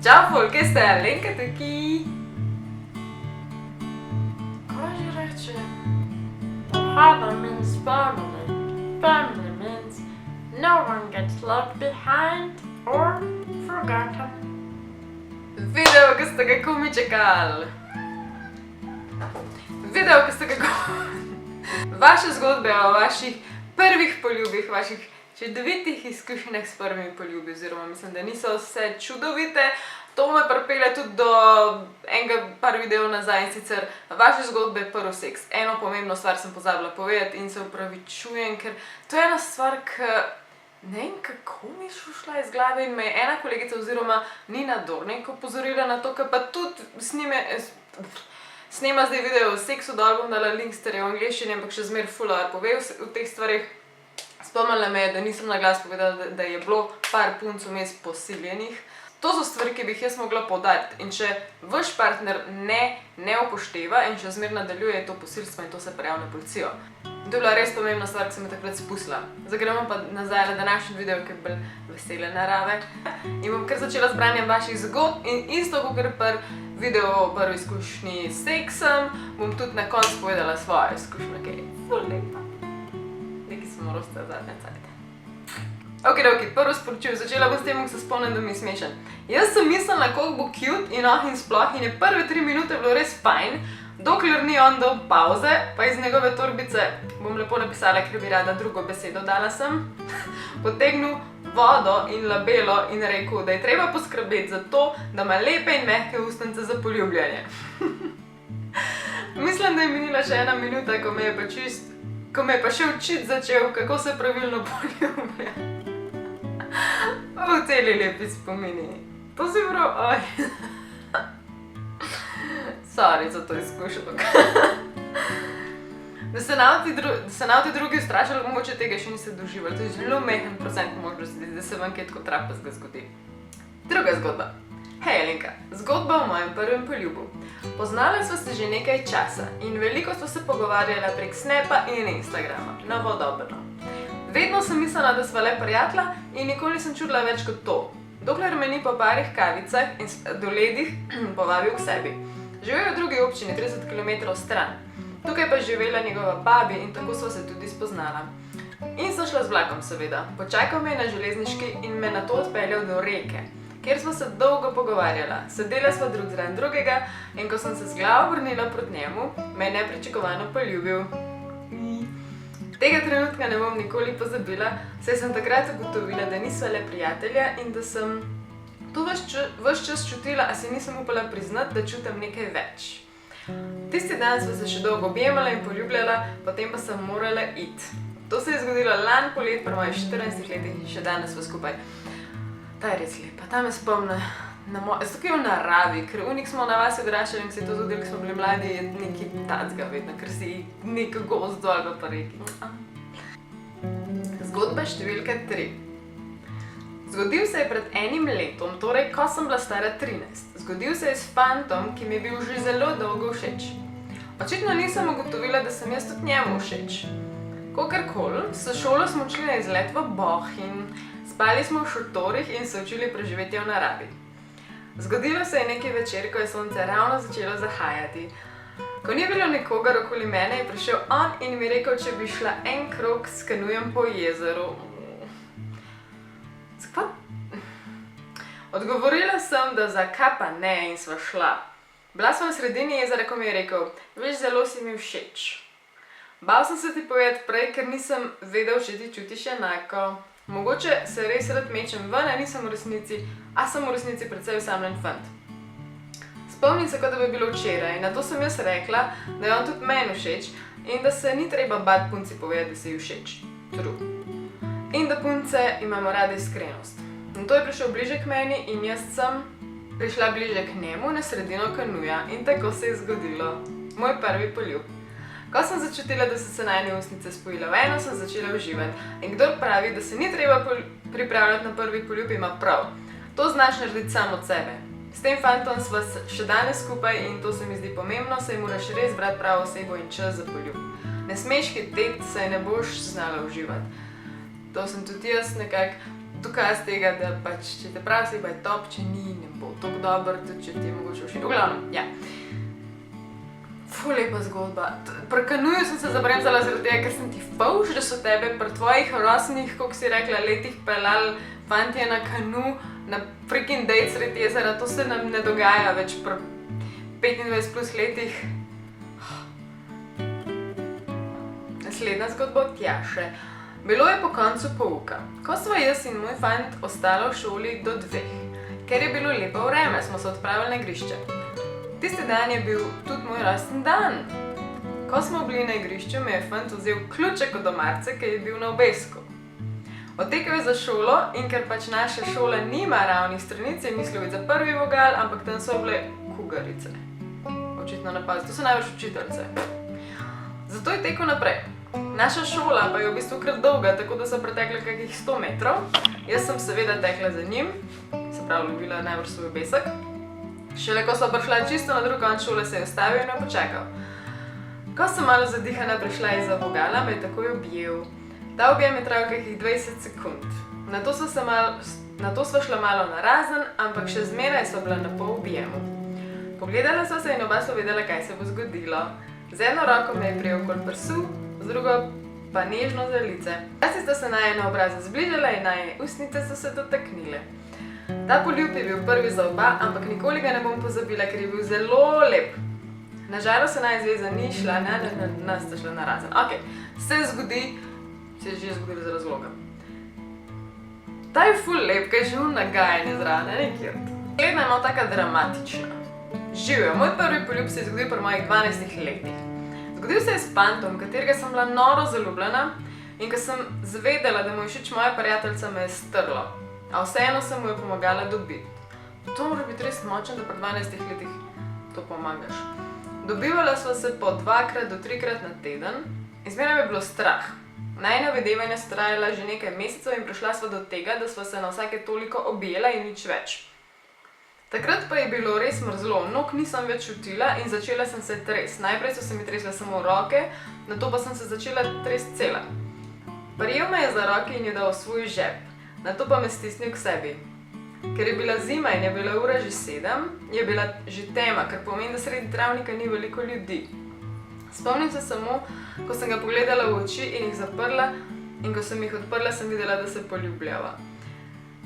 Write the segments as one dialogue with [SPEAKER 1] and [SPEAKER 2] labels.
[SPEAKER 1] Čau, folk, kje ste? Alenka tukaj. Kaj že reče? Father means family. Family means no one gets left behind or forgotten. Video, ki ste ga komi čakali. Video, ki ste ga komi... Vaše zgodbe o vaših prvih poljubih, vaših čudovitih izkušnjah s prvimi poljubi, oziroma mislim, da niso vse čudovite. To me pripelje tudi do enega par videov nazaj, in sicer vaše zgodbe prvi seks. Eno pomembno stvar sem pozabila povedati in se opravičujem, ker to je ena stvar, ki ne vem, kako mi je šla iz glave in me je ena kolegica oziroma Nina Dornik opozorila na to, ker pa tudi snema zdaj video o seksu, dol bom dala link starje v angleščini, ampak še zmer fular pove v teh stvarih. Spomnila me je, da nisem na glas povedala, da je bilo par punc vmes posiljenih. To so stvari, ki bi jih jaz mogla poudariti, in če vaš partner ne upošteva in še zmer nadaljuje to posilstvo in to se prijavi na policijo. To je bila res pomembna stvar, ki sem jo takrat spustila. Zdaj gremo pa nazaj na današnji video, ki je bolj vesele narave. In bom kar začela z branjem vaših zgodb in isto, kot pri video o prvi izkušnji s seksom, bom tudi na koncu povedala svojo izkušnjo, ki je ful lepa. Nekaj sem rosta zadnja cajta. Okidoki, prvo sporočilo. Začela bom s tem, ko se spomnim, da mi je smešen. Jaz sem mislila, koliko bo cute in in sploh, in je prve 3 minute bilo res fajn, dokler ni on dal pauze, pa iz njegove torbice, bom lepo napisala, ker bi rada drugo besedo dala sem, potegnil vodo in labelo in rekel, da je treba poskrbeti za to, da ima lepe in mehke ustnice za poljubljanje. Mislim, da je minila še 1 minuta, ko me je pa še učiti začel, kako se pravilno poljublja. V celi lepi spomini. To si prav, oj. Sorry za to izkušnjo. Da se na ti drugi ustrašali, mogoče tega še niste doživeli. To je zelo mehen procent možnosti, da se vam kaj tako trapezga zgodi. Druga zgodba. Hej, Alenka, zgodba o mojem prvem poljubu. Poznala sva se že nekaj časa in veliko sva se pogovarjala prek Snapa in Instagrama. Novodobno. Vedno sem mislila, da sva le prijatelja in nikoli sem čudila več kot to. Dokler me ni po parih kavicah in doledih povabil k sebi. Živel v drugi občini, 30 km stran. Tukaj pa je živela njegova babi in tako sva se tudi spoznala. In sem šla z vlakom, seveda. Počakal me je na železniški in me nato odpeljal do reke, kjer sva se dolgo pogovarjala. Sedela sva drug zraven drugega in ko sem se z glavo obrnila proti njemu, me je nepričakovano poljubil. Tega trenutka ne bom nikoli pozabila, saj sem takrat ugotovila, da nisva le prijatelja in da sem to ves čas čutila, a si nisem upala priznati, da čutim nekaj več. Tisti dan sva se še dolgo objemala in poljubljala, potem pa sem morala iti. To se je zgodilo lani polet pri mojih 14 letih in še danes sva skupaj. Ta je res lepa, ta me spomne tukaj v naravi, ker unik smo na vasi odraščali in se je to zgodilo, ko smo bili mladi, je nekaj tacga vedno, ker si nek gozd dol pa reki. Zgodba številka 3. Zgodil se je pred 1 letom, torej ko sem bila stara 13. Zgodil se je s fantom, ki mi je bil že zelo dolgo všeč. Očitno nisem ugotovila, da sem jaz tudi njemu všeč. Kakorkoli, s šolo smo šli na izlet v Bohinj, spali smo v šotorih in se učili preživeti v naravi. Zgodilo se je neki večer, ko je sonce ravno začelo zahajati. Ko ni bilo nikogar okoli mene, je prišel on in mi rekel, če bi šla en krog s kanujem po jezeru. Zakaj? Odgovorila sem, da zakaj pa ne, in sva šla. Bila sva v sredini jezera, ko mi je rekel, veš, zelo si mi všeč. Bal sem se ti povedati prej, ker nisem vedel, če ti čutiš enako. Mogoče se res rad mečem ven, a sem v resnici precej osamljen fant. Spomnim se, kot da bi bilo včeraj, in nato sem jaz rekla, da je on tudi meni všeč in da se ni treba bati punci povedati, da se ji všeč. True. In da punce imamo rade iskrenost. Nato je prišel bliže k meni in jaz sem prišla bliže k njemu na sredino kanuja in tako se je zgodilo. Moj prvi poljub. Ko sem začutila, da so se najine ustnice spojile v eno, sem začela uživati. In kdor pravi, da se ni treba pripravljati na prvi poljub, ima prav. To znaš narediti sam od sebe. S tem fantom sva še danes skupaj in to se mi zdi pomembno, saj moraš res brati pravo osebo in čas za poljub. Ne smeš hiteti, saj ne boš znala uživati. To sem tudi jaz nekako dokaz tega, da pač, če te prav oseba je top, če ni, ne bo tako dobro, tudi če ti je mogoče všeč. V glavnem, ja. Ful lepa zgodba. Pri kanuju sem se zabremzala zaradi tega, ker sem ti fauš, da so tebe pri tvojih rosnih, kako si rekla, letih peljali fantje na kanu, na freaking date sredi jezera. To se nam ne dogaja več pri 25 plus letih. Naslednja zgodba od Tjaše. Bilo je po koncu pouka. Ko sva jaz in moj fant ostala v šoli do 2. Ker je bilo lepo vreme, smo se odpravili na igrišče. Tisti dan je bil tudi moj rojstni dan. Ko smo bili na igrišču, mi je fant vzel ključek od omarice, ki je bil na obesku. Odtekel je za šolo in ker pač naša šola nima ravnih stranic, je mislil za prvi vogal, ampak tam so bile kugarice. Očitno napad, to so največ učiteljice. Zato je tekel naprej. Naša šola pa je v bistvu kar dolga, tako da so pretekli kakih 100 metrov. Jaz sem seveda tekla za njim, se pravi, ljubila najbrž svoj obesek. Šele ko so prišla čisto na drug konec šole, se je ustavil in jo počakal. Ko sem malo zadihana prišla izza vogala, me je takoj objel. Ta objem je trajal kakih 20 sekund. Nato sva šla malo narazen, ampak še zmeraj sva bila na pol objemu. Pogledala sva se in oba sva vedela, kaj se bo zgodilo. Z eno roko me je prijel okoli prsu, z drugo pa nežno za lice. Včasih sta se najina obraza zbližala in najine ustnice so se dotaknile. Ta poljub je bil prvi za oba, ampak nikoli ga ne bom pozabila, ker je bil zelo lep. Nažalost se najina zveza ni šla, nas sta šla narazen. Ok, se zgodi, se je že zgodilo z razlogom. Ta je ful lep, kaj je že nagajanje zraven, nekjer. Slednja je malo taka dramatična. Živjo, moj prvi poljub se je zgodil pri mojih 12 letih. Zgodil se je s fantom, katerega sem bila noro zaljubljena in ko sem zvedela, da mu je všeč moja prijateljica, me je strlo. A vseeno sem mu jo pomagala dobiti. To mora biti res močno, da pri 12 letih to pomagaš. Dobivala sva se po 2 do 3 na teden in zmeraj me je bilo strah. Najina videvanja sta trajala že nekaj mesecev in prišla sva do tega, da sva se na vsake toliko objela in nič več. Takrat pa je bilo res mrzlo, nog nisem več čutila in začela sem se tresti. Najprej so se mi tresle samo roke, nato pa sem se začela tresti cela. Prijel me je za roke in jo dal v svoj žep, nato pa me stisnil k sebi. Ker je bila zima in je bila ura že 7, je bila že tema, kar pomeni, da sredi travnika ni veliko ljudi. Spomnim se samo, ko sem ga pogledala v oči in jih zaprla in ko sem jih odprla, sem videla, da se poljubljava.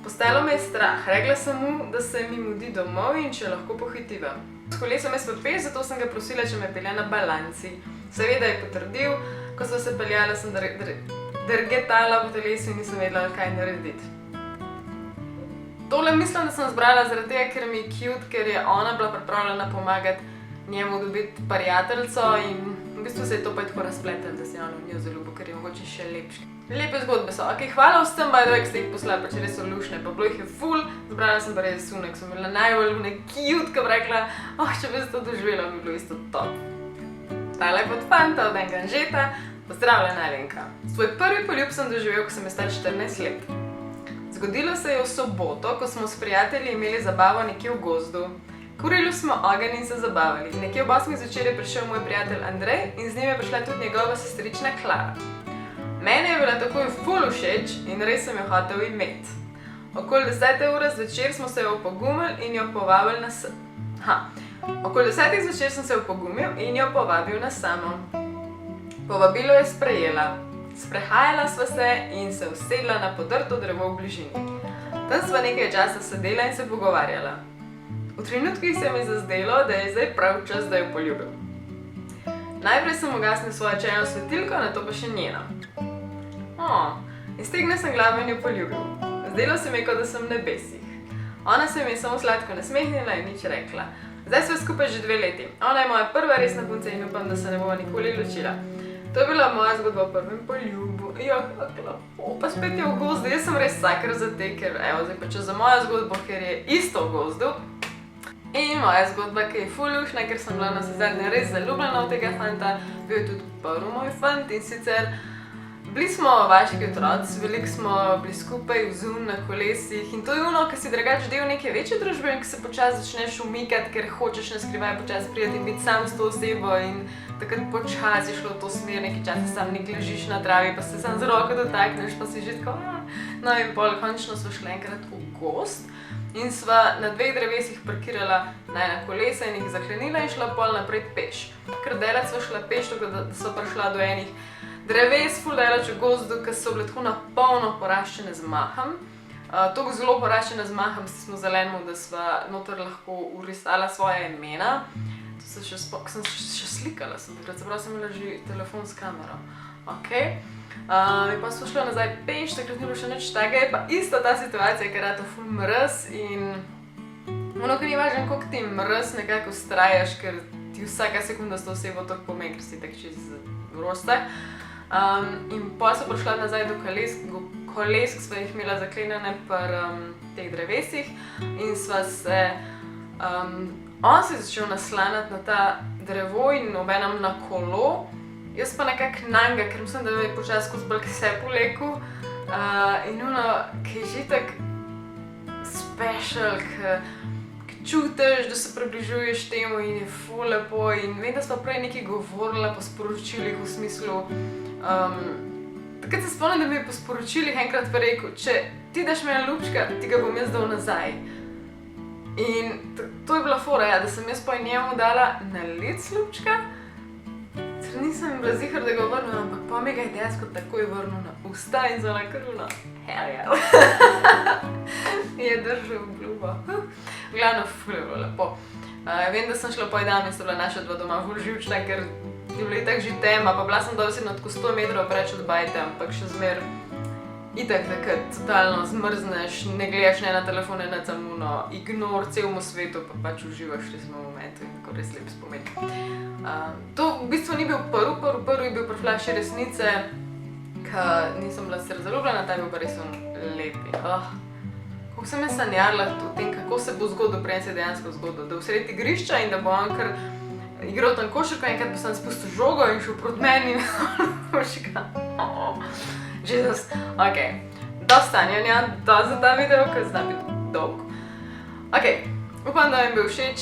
[SPEAKER 1] Postalo me je strah, rekla sem mu, da se mi mudi domov in če lahko pohitiva. S kolesom je spepeš, zato sem ga prosila, če me pelja na balanci. Seveda je potrdil, ko sva se peljala, sem drgetala po telesu in nisem vedela, kaj narediti. Tole mislim, da sem zbrala zaradi tega, ker mi je cute, ker je ona bila pripravljena pomagati njemu dobiti prijateljico in v bistvu se je to pa tako razpletalo, da si ona v njo zaljubil, ker je mogoče še lepši. Lepe zgodbe so. Ok, hvala vsem, by the way, ki ste jih poslali, pač res so lušne, pa bilo jih je ful, zbrala sem pa res sunek, sem bila najbolj cute, ko bi rekla, če bi se to doživela, bi bilo isto top. Tale je pod fanta od enega Anžeta, pozdravljena Alenka. Svoj prvi poljub sem doživel, ko sem je star 14 let. Zgodilo se je v soboto, ko smo s prijatelji imeli zabavo nekje v gozdu. Kurili smo ogenj in se zabavali. Nekje ob 8 zvečer je prišel moj prijatelj Andrej in z njim je prišla tudi njegova sestrična Klara. Mene je bila takoj ful všeč in res sem jo hotel imeti. Okoli 10. ure zvečer smo se jo opogumili in jo povabili na Okoli 10. zvečer sem se opogumil in jo povabil na samo. Povabilo je sprejela. Sprehajala sva se in se usedla na podrto drevo v bližini. Tam sva nekaj časa sedela in se pogovarjala. V trenutkih se mi zazdelo, da je zdaj prav čas, da jo poljubim. Najprej sem ugasnil svojo čajno svetilko, nato pa še njeno. Iztegnil sem glavo in jo poljubil. Zdelo se mi je, kot da sem v nebesih. Ona se mi je samo sladko nasmehnila in nič rekla. Zdaj sva skupaj že 2 leti. Ona je moja prva resna punca in upam, da se ne bova nikoli ločila. To je bila moja zgodba o prvem poljubu. Kako lepo, pa spet je v gozdu. Jaz sem res sakr za te, ker evo, zdaj pa če za mojo zgodbo, ker je isto v gozdu. In moja zgodba, ki je ful lušna, ker sem bila navsezadnje res zaljubljena v tega fanta. Bil je tudi prvi moj fant in sicer bili smo vaški otroci, veliko smo bili skupaj v Zoom na kolesih in to je ono, ki si drugače del neke večje družbe in ki se počasi začneš umikati, ker hočeš na skrivaj počasi priti in biti sam s to osebo in takrat počasi šlo v to smer, nekaj časa sam nek ležiš na travi, pa se sam z roko dotakneš, pa si že tako, No in pol končno sva šla enkrat v gozd in sva na 2 drevesih parkirala najina kolesa in jih zaklenila in šla pol naprej peš. Ker daleč sva šla peš, tako da sva prišla do enih dreves, ful daleč v gozdu, ki so bile tako napolno poraščene z mahom. Tako zelo poraščene z mahom, smo zelenimo, da sva noter lahko vrisala svoja imena. Sem še slikala, čeprav sem imela že telefon s kamero. In pa smo šla nazaj peš, takrat ni bilo še nič tega, je pa ista ta situacija, ker je to ful mraz in ono, ker ni važno, koliko ti mraz nekako vztrajaš, ker ti vsaka sekunda s to osebo tako pomeni, ker si tak čez roste. In pa so prišla nazaj do kolesk, sva jih imela zaklenjene pri teh drevesih in sva se on se je začel naslanjati na ta drevo in obenem na kolo, jaz pa nekako nanga, ker mislim, da me je počasi skozi bolj k sebi vlekel. In ono, ki je že tak special, ki čutiš, da se približuješ temu in je ful lepo. In vem, da sva prej nekaj govorila po sporočilih v smislu, takrat se spomnim, da mi je po sporočilih enkrat pa rekel, če ti daš meni ljubčka, ti ga bom jaz dal nazaj. In to je bila fora, ja, da sem jaz pa njemu dala nalic ljubčka, ker nisem bila ziher, da ga vrnem, ampak pa mi ga je dejansko takoj vrnil na usta in zvala krvno. Hell yeah. Je držal obljubo. V glavno, ful je bilo lepo. Vem, da sem šla po dan in sta bila naša 2 doma ful živčna, ker je bila itak že tema, pa bila sem dobesedno tako 100 metrov preč od bajte, ampak še zmer itak takrat totalno zmrzneš, ne gledaš ne na telefon, ne na camuno, ignor celemu svetu, pa pač uživaš v tem momentu in tako res lep spomin. To v bistvu ni bil prvi je bil pri Flaši resnice, ki nisem bila sicer zaljubljena, ta je bil pa res lep. Kako sem jaz sanjarila o tem, kako se bo zgodil, prej se je dejansko zgodil, da v sredi igrišča in da bo on kar igral tam košarko, enkrat pa sem spustil žogo in šel proti meni in košika. Jezus, dosti sanjanja, dosti za ta video, ker zna biti dolg. Upam, da vam je bil všeč,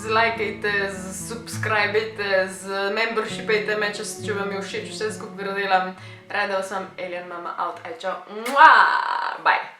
[SPEAKER 1] zlajkajte, subscribejte, membershipajte me, če vam je všeč vse skupaj, kar delam. Rada sem, Alien Mama out, čau, bye!